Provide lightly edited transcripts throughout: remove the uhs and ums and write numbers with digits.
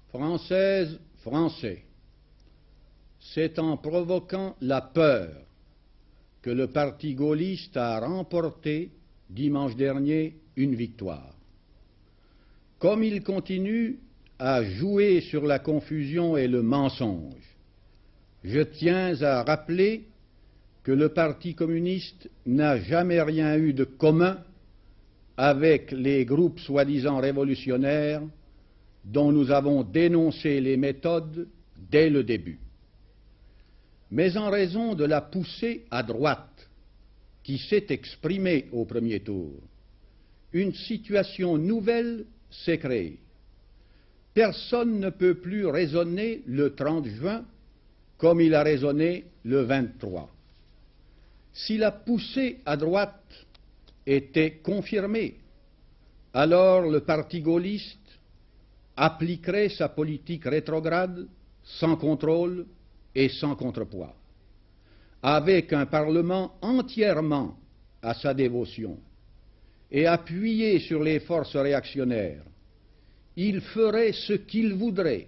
Françaises, Français, c'est en provoquant la peur que le parti gaulliste a remporté dimanche dernier une victoire. Comme il continue à jouer sur la confusion et le mensonge, je tiens à rappeler que le Parti communiste n'a jamais rien eu de commun avec les groupes soi-disant révolutionnaires dont nous avons dénoncé les méthodes dès le début. Mais en raison de la poussée à droite qui s'est exprimée au premier tour, une situation nouvelle s'est créée. Personne ne peut plus raisonner le 30 juin comme il a raisonné le 23. Si la poussée à droite était confirmée, alors le parti gaulliste appliquerait sa politique rétrograde sans contrôle et sans contrepoids, avec un Parlement entièrement à sa dévotion et appuyé sur les forces réactionnaires. Il ferait ce qu'il voudrait.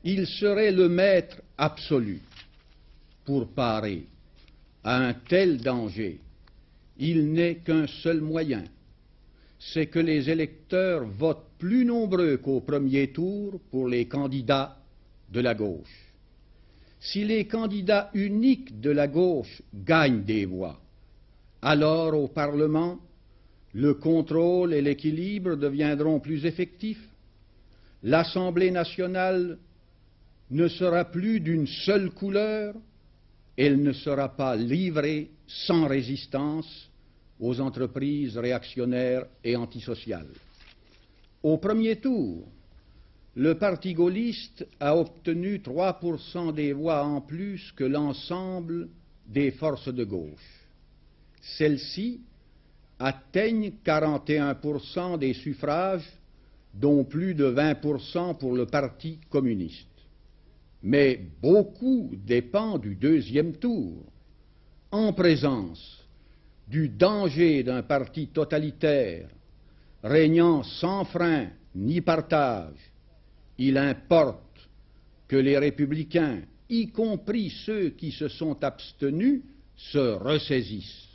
Il serait le maître absolu. Pour parer à un tel danger, il n'est qu'un seul moyen, c'est que les électeurs votent plus nombreux qu'au premier tour pour les candidats de la gauche. Si les candidats uniques de la gauche gagnent des voix, alors au Parlement, le contrôle et l'équilibre deviendront plus effectifs. L'Assemblée nationale ne sera plus d'une seule couleur, elle ne sera pas livrée sans résistance aux entreprises réactionnaires et antisociales. Au premier tour, le Parti gaulliste a obtenu 3% des voix en plus que l'ensemble des forces de gauche. Celles-ci atteignent 41% des suffrages, dont plus de 20% pour le Parti communiste. Mais beaucoup dépend du deuxième tour, en présence du danger d'un parti totalitaire, régnant sans frein ni partage. Il importe que les républicains, y compris ceux qui se sont abstenus, se ressaisissent.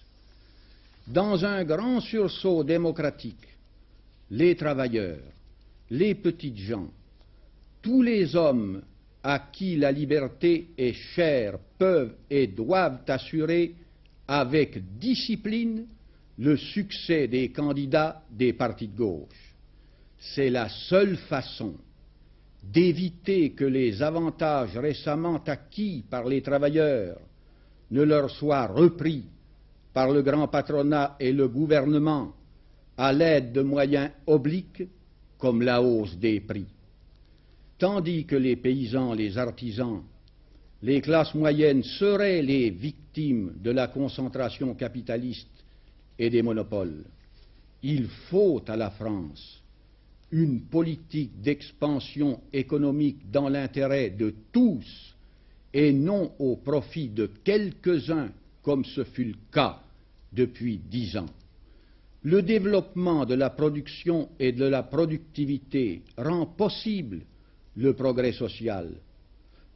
Dans un grand sursaut démocratique, les travailleurs, les petites gens, tous les hommes à qui la liberté est chère peuvent et doivent assurer avec discipline le succès des candidats des partis de gauche. C'est la seule façon d'éviter que les avantages récemment acquis par les travailleurs ne leur soient repris par le grand patronat et le gouvernement à l'aide de moyens obliques comme la hausse des prix. Tandis que les paysans, les artisans, les classes moyennes seraient les victimes de la concentration capitaliste et des monopoles, il faut à la France une politique d'expansion économique dans l'intérêt de tous et non au profit de quelques-uns comme ce fut le cas depuis 10 ans. Le développement de la production et de la productivité rend possible le progrès social,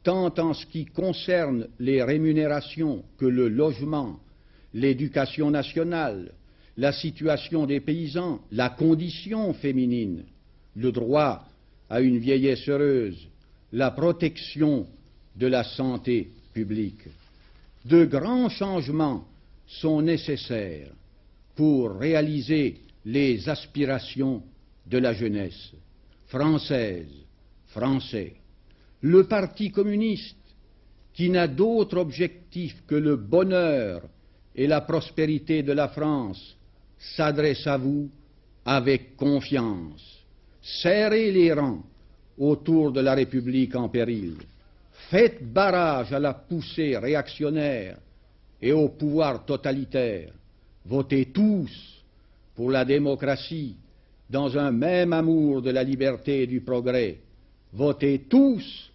tant en ce qui concerne les rémunérations que le logement, l'éducation nationale, la situation des paysans, la condition féminine, le droit à une vieillesse heureuse, la protection de la santé publique. De grands changements sont nécessaires pour réaliser les aspirations de la jeunesse française, Français. Le Parti communiste, qui n'a d'autre objectif que le bonheur et la prospérité de la France, s'adresse à vous avec confiance. Serrez les rangs autour de la République en péril. Faites barrage à la poussée réactionnaire et au pouvoir totalitaire. Votez tous pour la démocratie dans un même amour de la liberté et du progrès. Votez tous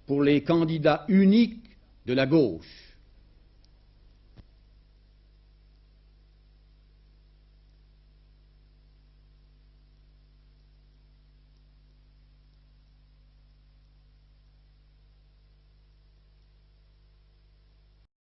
pour les candidats uniques de la gauche.